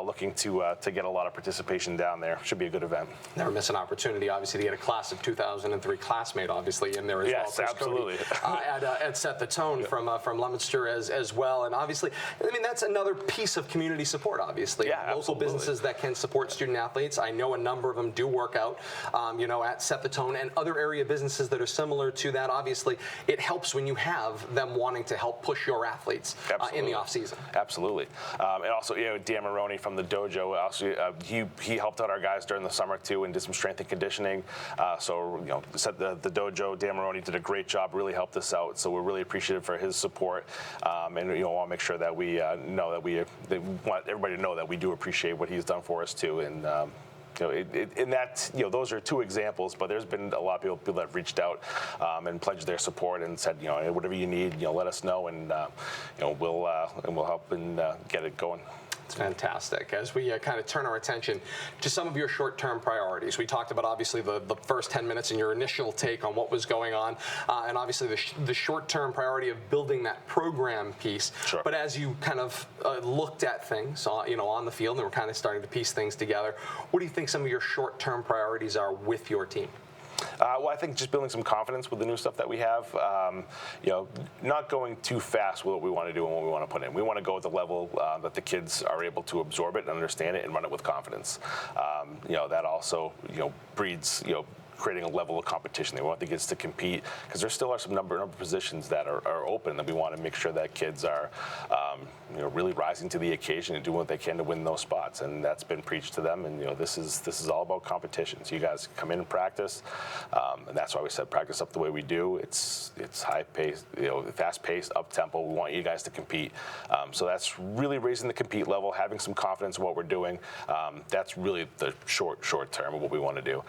looking to get a lot of participation down there. Should be a good event. Never miss an opportunity, obviously, to get a class of 2003 classmate, obviously, in there as well. Yes, absolutely. At Set the Tone from Leominster as well. And obviously, that's another piece of community support, obviously. Yeah, local businesses that can support student athletes. I know a number of them do work out, at Set the Tone and other area businesses that are similar to that. Obviously, it helps when you have them wanting to help push your athletes in the off season. Absolutely. And also, Dan Maroney from the dojo, also, he helped out our guys during the summer too and did some strength and conditioning. So the dojo, Dan Maroney did a great job, really helped us out. So we're really appreciative for his support, and want to make sure that we know that we want everybody to know that we do appreciate what he's done for us too. And those are two examples, but there's been a lot of people that have reached out and pledged their support and said, whatever you need, let us know, and we'll help and get it going. It's fantastic. As we kind of turn our attention to some of your short-term priorities, we talked about obviously the first 10 minutes and your initial take on what was going on, and obviously the short-term priority of building that program piece. Sure. But as you kind of looked at things, on the field, and we're kind of starting to piece things together, what do you think some of your short-term priorities are with your team? Well, I think just building some confidence with the new stuff that we have, not going too fast with what we want to do and what we want to put in. We want to go at the level that the kids are able to absorb it and understand it and run it with confidence. That also, breeds, creating a level of competition. They want the kids to compete because there still are some number of positions that are open, and we want to make sure that kids are really rising to the occasion and doing what they can to win those spots. And that's been preached to them. And this is all about competition. So you guys come in and practice, and that's why we said practice up the way we do. It's high pace, fast paced, up tempo. We want you guys to compete. So that's really raising the compete level, having some confidence in what we're doing. That's really the short term of what we want to do.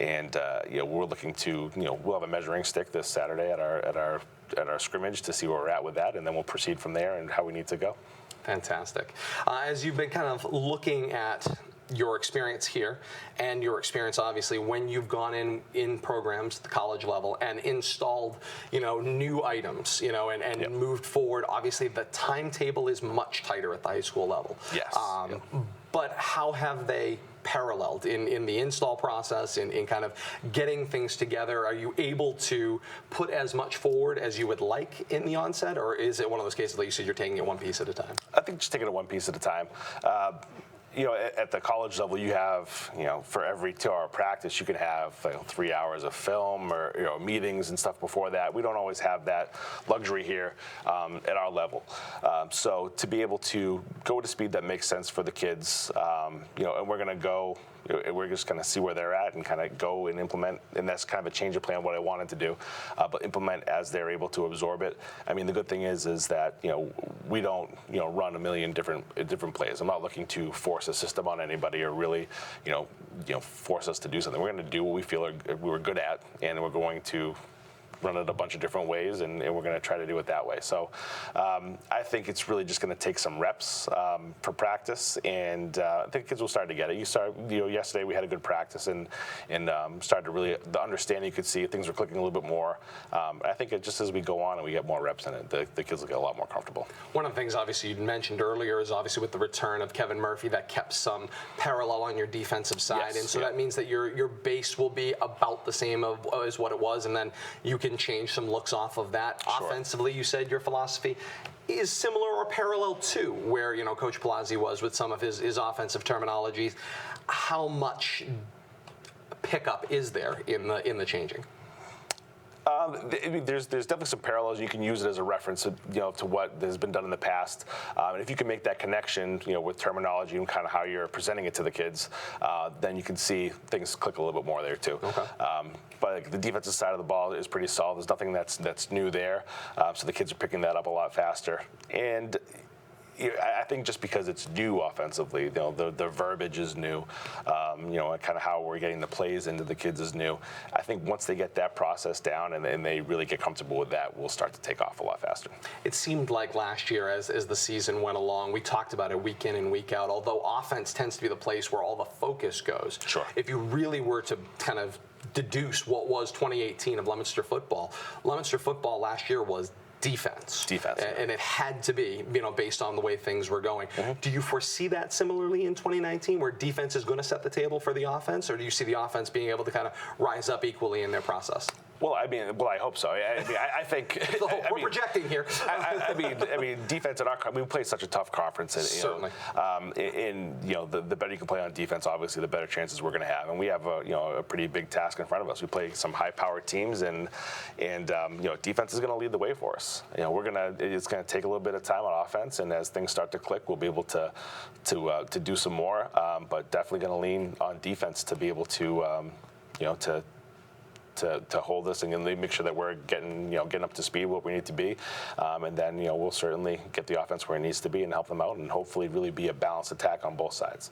And we're looking to, we'll have a measuring stick this Saturday at our scrimmage to see where we're at with that, and then we'll proceed from there and how we need to go. Fantastic. As you've been kind of looking at your experience here and your experience obviously when you've gone in programs at the college level and installed new items and moved forward, obviously the timetable is much tighter at the high school level. Yes. But how have they paralleled in the install process, in kind of getting things together? Are you able to put as much forward as you would like in the onset, or is it one of those cases like you said, you're taking it one piece at a time? I think just taking it one piece at a time. At the college level, you have, for every 2-hour practice, you can have 3 hours of film or, meetings and stuff before that. We don't always have that luxury here at our level. So to be able to go at a speed that makes sense for the kids, and we're going to go, we're just going to see where they're at and kind of go and implement, and that's kind of a change of plan, what I wanted to do, but implement as they're able to absorb it. I mean, the good thing is that, we don't, run a million different plays. I'm not looking to force a system on anybody or really, force us to do something. We're going to do what we feel we're good at, and we're going to run it a bunch of different ways, and we're going to try to do it that way. So I think it's really just going to take some reps for practice, and I think kids will start to get it. Yesterday we had a good practice, and started to really, the understanding, you could see things were clicking a little bit more. I think just as we go on and we get more reps in it, the kids will get a lot more comfortable. One of the things, obviously, you mentioned earlier is obviously with the return of Kevin Murphy, that kept some parallel on your defensive side, Yes, and so that means that your base will be about the same as what it was, and then you can change some looks off of that. Sure. Offensively, you said your philosophy is similar or parallel to where Coach Palazzi was with some of his offensive terminologies. How much pickup is there in the changing? There's definitely some parallels. You can use it as a reference, to what has been done in the past. And if you can make that connection, with terminology and kind of how you're presenting it to the kids, then you can see things click a little bit more there too. Okay. But the defensive side of the ball is pretty solid. There's nothing that's new there, so the kids are picking that up a lot faster. And I think just because it's new offensively, the verbiage is new, and kind of how we're getting the plays into the kids is new. I think once they get that process down and they really get comfortable with that, we'll start to take off a lot faster. It seemed like last year, as the season went along, we talked about it week in and week out, although offense tends to be the place where all the focus goes. Sure. If you really were to kind of deduce what was 2018 of Leominster football last year was defense. And it had to be, based on the way things were going. Mm-hmm. Do you foresee that similarly in 2019, where defense is going to set the table for the offense, or do you see the offense being able to kind of rise up equally in their process? Well, I hope so. I think we're projecting here. I mean, defense in we play such a tough conference. Certainly. The better you can play on defense, obviously, the better chances we're going to have. And we have a pretty big task in front of us. We play some high-powered teams, and defense is going to lead the way for us. It's going to take a little bit of time on offense, and as things start to click, we'll be able to do some more. But definitely going to lean on defense to be able to hold this and make sure that we're getting up to speed what we need to be, and then we'll certainly get the offense where it needs to be and help them out, and hopefully really be a balanced attack on both sides.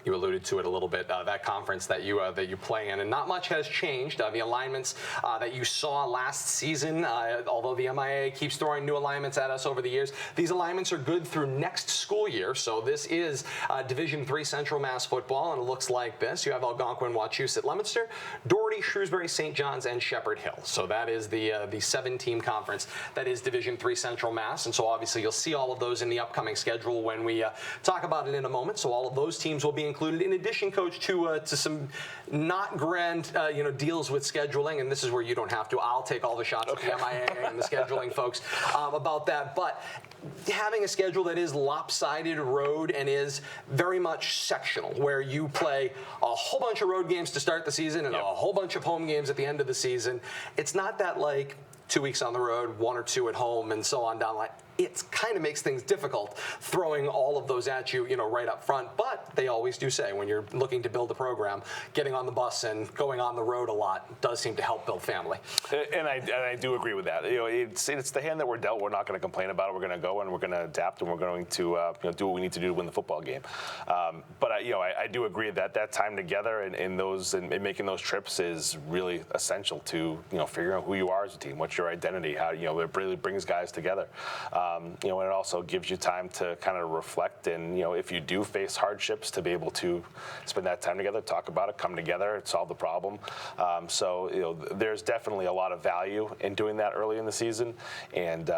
You alluded to it a little bit, that conference that you play in, and not much has changed. The alignments that you saw last season, although the MIA keeps throwing new alignments at us over the years, these alignments are good through next school year. So this is Division III Central Mass football, and it looks like this. You have Algonquin, Wachusett, Leominster, Doherty, Shrewsbury, St. John's, and Shepherd Hill. So that is the 7-team conference that is Division III Central Mass, and so obviously you'll see all of those in the upcoming schedule when we talk about it in a moment. So all of those teams will be included. In addition, Coach, to some not grand deals with scheduling, and this is where you don't have to. I'll take all the shots at the MIA and the scheduling folks about that. But having a schedule that is lopsided road and is very much sectional, where you play a whole bunch of road games to start the season and a whole bunch of home games at the end of the season. It's not that 2 weeks on the road, 1 or 2 at home, and so on down the line. It kind of makes things difficult throwing all of those at you, right up front. But they always do say when you're looking to build a program, getting on the bus and going on the road a lot does seem to help build family. And I do agree with that. It's the hand that we're dealt. We're not going to complain about it. We're going to go and we're going to adapt, and we're going to do what we need to do to win the football game. But I do agree that time together and making those trips is really essential to figuring out who you are as a team, what's your identity, how it really brings guys together. And it also gives you time to kind of reflect, and if you do face hardships, to be able to spend that time together, talk about it, come together, solve the problem. So there's definitely a lot of value in doing that early in the season, and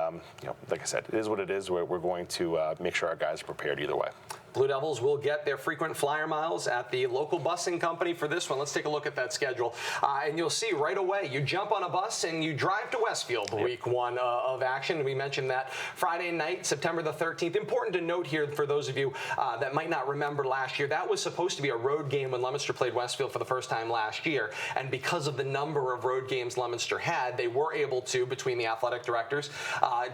like I said, it is what it is. We're going to make sure our guys are prepared either way. Blue Devils will get their frequent flyer miles at the local busing company for this one. Let's take a look at that schedule. And you'll see right away, you jump on a bus and you drive to Westfield, week 1 of action. We mentioned that Friday night, September the 13th. Important to note here for those of you that might not remember last year, that was supposed to be a road game when Leominster played Westfield for the first time last year. And because of the number of road games Leominster had, they were able to, between the athletic directors,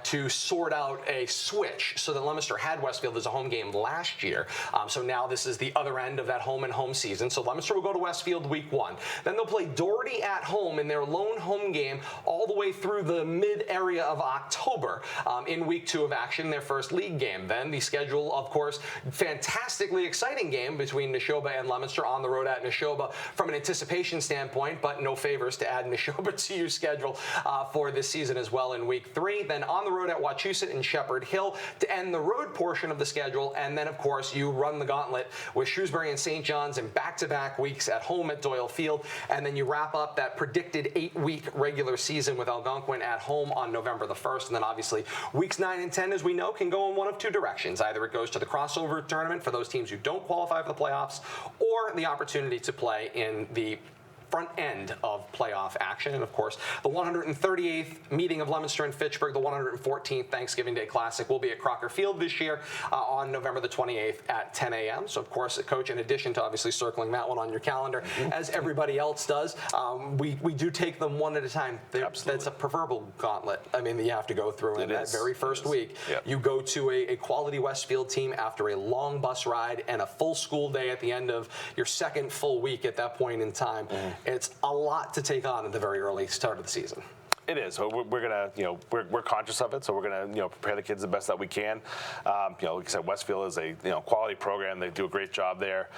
to sort out a switch so that Leominster had Westfield as a home game last year. year. So now this is the other end of that home and home season. So Leominster will go to Westfield week 1. Then they'll play Doherty at home in their lone home game all the way through the mid area of October in week 2 of action, their first league game. Then the schedule, of course, fantastically exciting game between Neshoba and Leominster on the road at Neshoba from an anticipation standpoint, but no favors to add Neshoba to your schedule for this season as well in week 3. Then on the road at Wachusett and Shepherd Hill to end the road portion of the schedule. And then, of course, you run the gauntlet with Shrewsbury and St. John's in back-to-back weeks at home at Doyle Field. And then you wrap up that predicted 8-week regular season with Algonquin at home on November the 1st. And then, obviously, weeks 9 and 10, as we know, can go in one of two directions. Either it goes to the crossover tournament for those teams who don't qualify for the playoffs, or the opportunity to play in the front end of playoff action. And of course, the 138th meeting of Leominster and Fitchburg, the 114th Thanksgiving Day Classic, will be at Crocker Field this year on November the 28th at 10 a.m. So of course, Coach, in addition to obviously circling that one on your calendar, as everybody else does, we do take them one at a time. That's a proverbial gauntlet, I mean, that you have to go through. In that very first week, you go to a quality Westfield team after a long bus ride and a full school day at the end of your second full week at that point in time. It's a lot to take on at the very early start of the season. It is. So we're gonna, we're conscious of it. So we're gonna, prepare the kids the best that we can. Like I said, Westfield is a quality program. They do a great job there.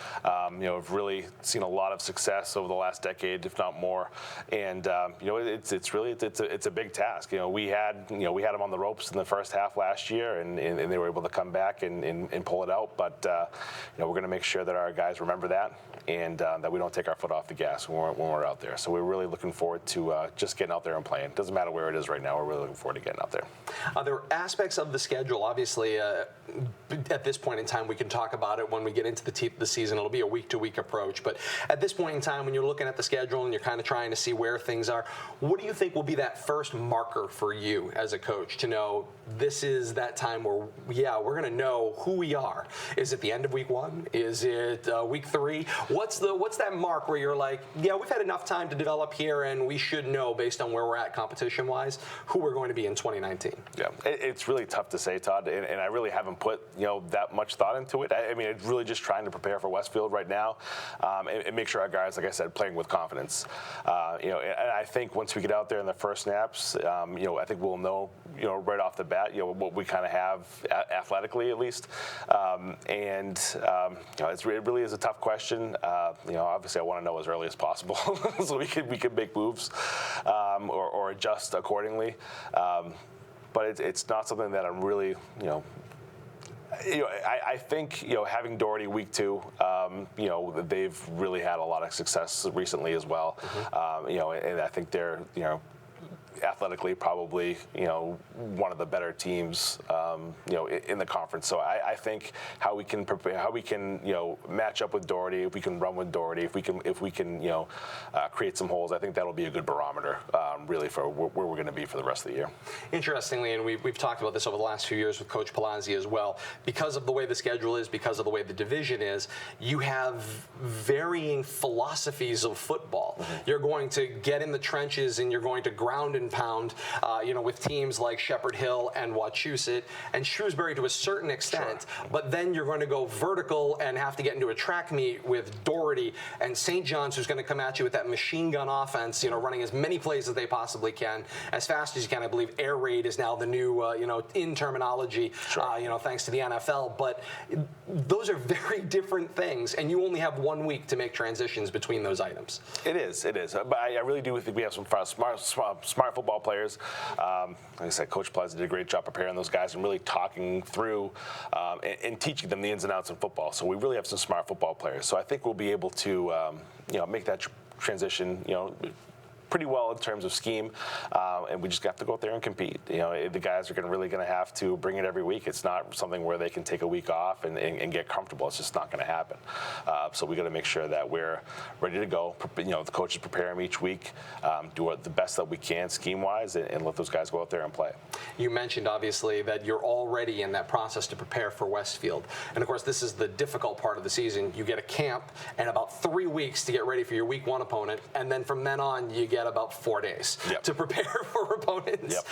We've really seen a lot of success over the last decade, if not more. And it's really a big task. We had them on the ropes in the first half last year, and they were able to come back and pull it out. But we're gonna make sure that our guys remember that, and that we don't take our foot off the gas when we're out there. So we're really looking forward to just getting out there and playing. Doesn't matter where it is right now. We're really looking forward to getting out there. There are aspects of the schedule, obviously, at this point in time. We can talk about it when we get into the season. It'll be a week-to-week approach. But at this point in time, when you're looking at the schedule and you're kind of trying to see where things are, what do you think will be that first marker for you as a coach to know this is that time where, we're going to know who we are? Is it the end of week 1? Is it week 3? What's that mark where you're like, we've had enough time to develop here, and we should know based on where we're at competition-wise who we're going to be in 2019? Yeah, it's really tough to say, Todd, and I really haven't put that much thought into it. I mean, it's really just trying to prepare for Westfield right now, and make sure our guys, like I said, playing with confidence. And I think once we get out there in the first snaps, I think we'll know, right off the bat, what we kind of have athletically at least. It really is a tough question. Obviously, I want to know as early as possible so we can make moves or adjust accordingly. But it's not something that I'm really, I think having Doherty week 2, they've really had a lot of success recently as well. And I think they're athletically probably one of the better teams in the conference. So I think how we can prepare, how we can match up with Doherty, if we can run with Doherty, if we can create some holes, I think that'll be a good barometer really for where we're going to be for the rest of the year. Interestingly, and we've talked about this over the last few years with Coach Palazzi as well, because of the way the schedule is, because of the way the division is, you have varying philosophies of football. You're going to get in the trenches and you're going to ground and pound, with teams like Shepherd Hill and Wachusett and Shrewsbury to a certain extent, but then you're going to go vertical and have to get into a track meet with Doherty and St. John's, who's going to come at you with that machine gun offense, running as many plays as they possibly can, as fast as you can. I believe air raid is now the new, in terminology, thanks to the NFL. But those are very different things, and you only have 1 week to make transitions between those items. It is. But I really do think we have some smart football players. Like I said, Coach Palazzi did a great job preparing those guys and really talking through and teaching them the ins and outs of football. So we really have some smart football players. So I think we'll be able to, make that transition, pretty well in terms of scheme, and we just have to go out there and compete. The guys are really going to have to bring it every week. It's not something where they can take a week off and get comfortable. It's just not going to happen. So we got to make sure that we're ready to go. The coaches prepare them each week, do the best that we can scheme-wise, and let those guys go out there and play. You mentioned, obviously, that you're already in that process to prepare for Westfield. And, of course, this is the difficult part of the season. You get a camp and about 3 weeks to get ready for your week 1 opponent, and then from then on, you get get about 4 days to prepare for opponents.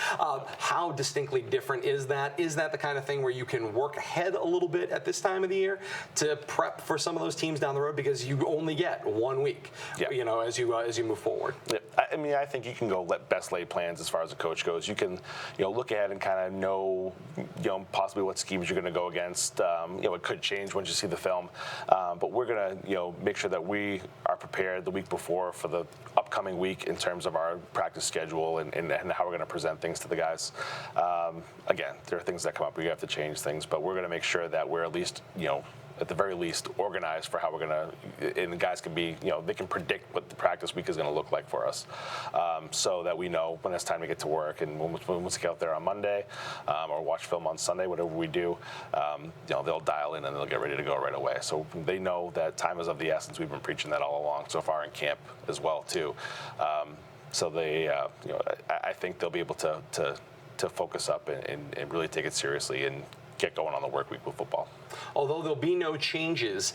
How distinctly different is that? Is that the kind of thing where you can work ahead a little bit at this time of the year to prep for some of those teams down the road, because you only get 1 week, as you move forward? I mean, I think you can go best laid plans as far as a coach goes. You can, look ahead and kind of know, possibly what schemes you're going to go against. It could change once you see the film, but we're going to, make sure that we are prepared the week before for the upcoming week in terms of our practice schedule and how we're going to present things to the guys. Again, there are things that come up. We have to change things, but we're going to make sure that we're at least, at the very least, organized for how we're going to, and the guys can be, they can predict what the practice week is going to look like for us, so that we know when it's time to get to work. And when we get out there on Monday, or watch film on Sunday, whatever we do, they'll dial in and they'll get ready to go right away. So they know that time is of the essence. We've been preaching that all along so far in camp as well too. So they, I think they'll be able to focus up and really take it seriously and get going on the work week with football. Although there'll be no changes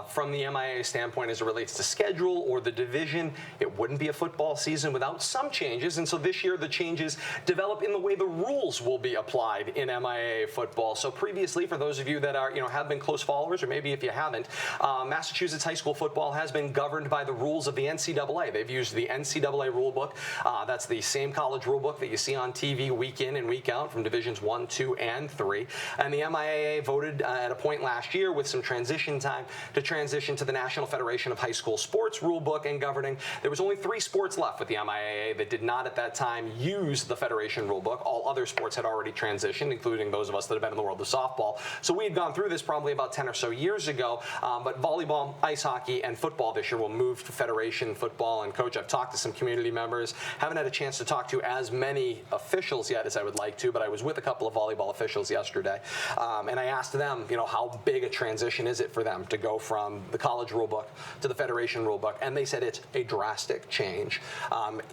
from the MIAA standpoint as it relates to schedule or the division, it wouldn't be a football season without some changes. And so this year the changes develop in the way the rules will be applied in MIAA football. So previously, for those of you that are have been close followers, or maybe if you haven't, Massachusetts high school football has been governed by the rules of the NCAA. They've used the NCAA rule book. That's the same college rule book that you see on TV week in and week out from divisions 1, 2, and 3. And the MIAA voted at a point last year with some transition time to transition to the National Federation of High School Sports rulebook and governing. There was only 3 sports left with the MIAA that did not at that time use the Federation rulebook. All other sports had already transitioned, including those of us that have been in the world of softball. So we had gone through this probably about 10 or so years ago, but volleyball, ice hockey, and football this year will move to Federation football. And Coach, I've talked to some community members, haven't had a chance to talk to as many officials yet as I would like to, but I was with a couple of volleyball officials yesterday, and I asked them, how big a transition is it for them to go from the college rulebook to the Federation rulebook, and they said it's a drastic change.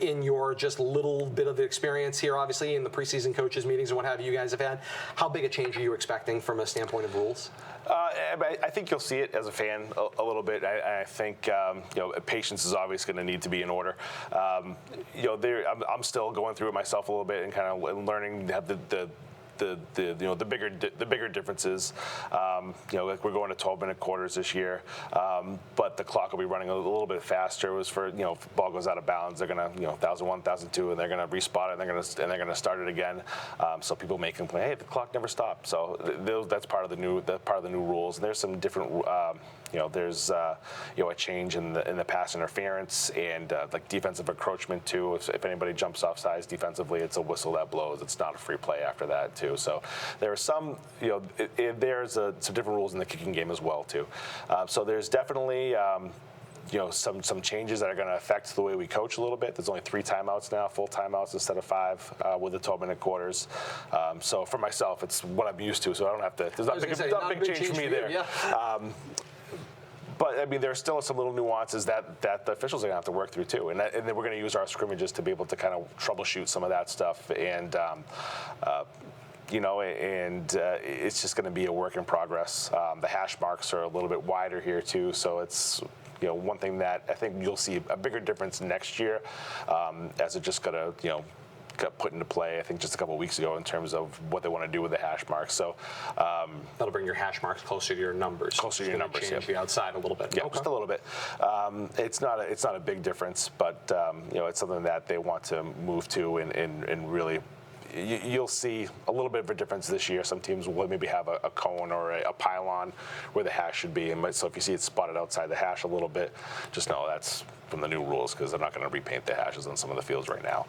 In your just little bit of experience here, obviously, in the preseason coaches meetings and what have you guys have had, how big a change are you expecting from a standpoint of rules? I think you'll see it as a fan a little bit. I think patience is always going to need to be in order. I'm still going through it myself a little bit and kind of learning to have the bigger differences. Like we're going to 12-minute quarters this year, but the clock will be running a little bit faster. It was for if the ball goes out of bounds, they're gonna 1,001, 1,002, and they're gonna respot it, and they're gonna start it again. So people may complain, hey, the clock never stopped. So that's part of the new rules. And there's some different. There's a change in the pass interference and like defensive encroachment too. If anybody jumps off sides defensively, it's a whistle that blows. It's not a free play after that too. So there are some, there's some different rules in the kicking game as well too. So there's definitely. Some changes that are going to affect the way we coach a little bit. There's only 3 timeouts now, full timeouts instead of 5 with the 12-minute quarters. So for myself, it's what I'm used to. So I don't have to. There's not a big change for me there. Yeah. But I mean, there's still some little nuances that the officials are going to have to work through too, and then we're going to use our scrimmages to be able to kind of troubleshoot some of that stuff, and it's just going to be a work in progress. The hash marks are a little bit wider here too, so it's one thing that I think you'll see a bigger difference next year, as it just got put into play, I think, just a couple of weeks ago in terms of what they want to do with the hash marks. So that'll bring your hash marks closer to your numbers. Closer to your numbers. Change the outside a little bit. Yeah, just a little bit. It's not a big difference, but it's something that they want to move to and really. You'll see a little bit of a difference this year. Some teams will maybe have a cone or a pylon where the hash should be. And so if you see it spotted outside the hash a little bit, just know that's from the new rules, because they're not going to repaint the hashes on some of the fields right now.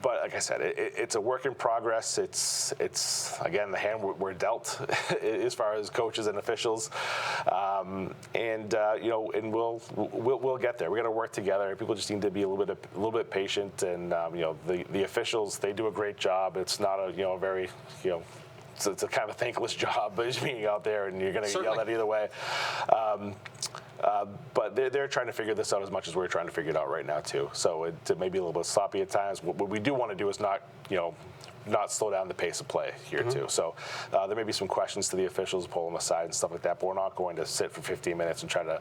But like I said, it's a work in progress. It's again the hand we're dealt as far as coaches and officials, and we'll get there. We got to work together. People just need to be a little bit patient, and the officials, they do a great job. It's not a very it's a kind of a thankless job, but just being out there and you're going to get yelled at either way. But they're trying to figure this out as much as we're trying to figure it out right now too. So it may be a little bit sloppy at times. What we do want to do is not not slow down the pace of play here too. So there may be some questions to the officials, pull them aside and stuff like that, but we're not going to sit for 15 minutes and try to,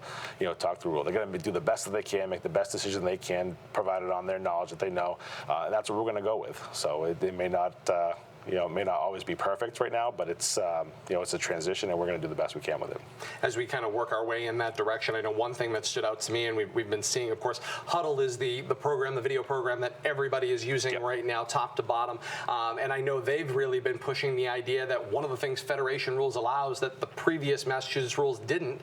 talk through rule. They're going to do the best that they can, make the best decision they can, provided on their knowledge that they know, and that's what we're going to go with. So it may not. May not always be perfect right now, but it's it's a transition, and we're going to do the best we can with it. As we kind of work our way in that direction, I know one thing that stood out to me, and we've been seeing, of course, Huddle is the program, the video program that everybody is using right now, top to bottom, and I know they've really been pushing the idea that one of the things Federation rules allows that the previous Massachusetts rules didn't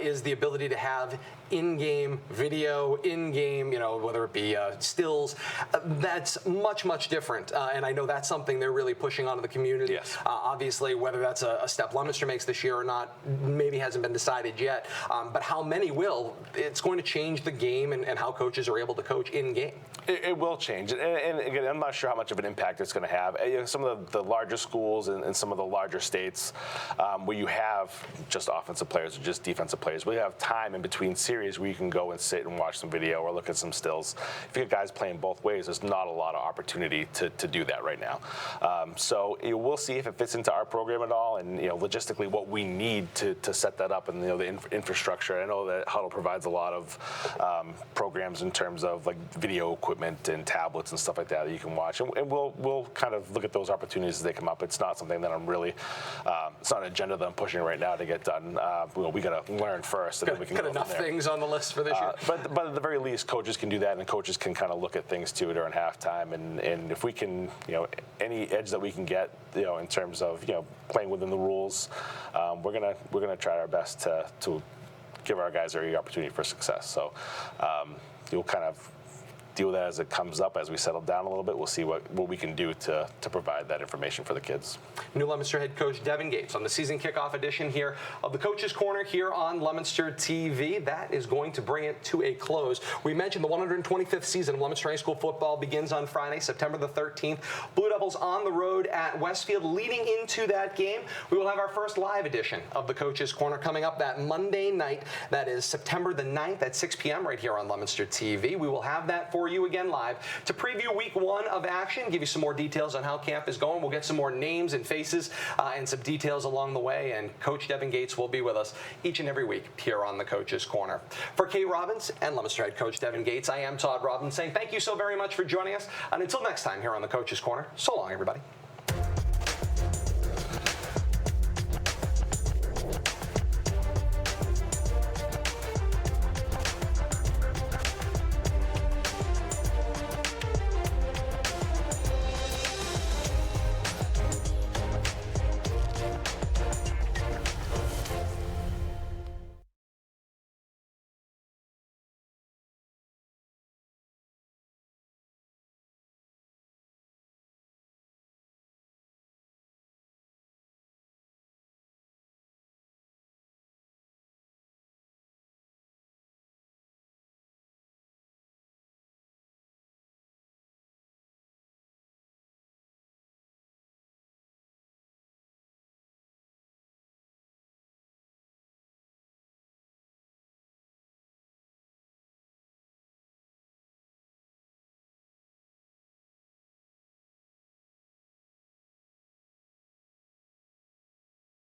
is the ability to have in-game video, in-game, whether it be stills. That's much, much different, and I know that's something they're really pushing onto the community. Yes. Obviously, whether that's a step Leominster makes this year or not, maybe hasn't been decided yet, but how many will, it's going to change the game and how coaches are able to coach in-game. It will change, and again, I'm not sure how much of an impact it's going to have. Some of the larger schools and some of the larger states where you have just offensive players or just defensive players, where you have time in between series where you can go and sit and watch some video or look at some stills. If you get guys playing both ways, there's not a lot of opportunity to do that right now. So we'll see if it fits into our program at all, and logistically what we need to set that up, and the infrastructure. I know that Huddle provides a lot of programs in terms of like video equipment and tablets and stuff like that you can watch, and we'll kind of look at those opportunities as they come up. It's not something that I'm really, it's not an agenda that I'm pushing right now to get done. We got to learn first, and then we can got go enough from there. things on the list for this year. But at the very least, coaches can do that, and coaches can kind of look at things too during halftime, and if we can, any edge that we can get, in terms of playing within the rules, we're gonna try our best to give our guys every opportunity for success. So you'll kind of deal with that as it comes up. As we settle down a little bit, we'll see what we can do to provide that information for the kids. New Leominster head coach Devin Gates on the season kickoff edition here of the Coach's Corner here on Leominster TV. That is going to bring it to a close. We mentioned the 125th season of Leominster High School football begins on Friday, September the 13th. Blue Devils on the road at Westfield. Leading into that game, we will have our first live edition of the Coach's Corner coming up that Monday night. That is September the 9th at 6 p.m. right here on Leominster TV. We will have that for you again live to preview week 1 of action, give you some more details on how camp is going. We'll get some more names and faces and some details along the way, and Coach Devin Gates will be with us each and every week here on the Coach's Corner. For Kay Robbins and Leominster head coach Devin Gates, I am Todd Robbins saying thank you so very much for joining us, and until next time here on the Coach's Corner, so long everybody.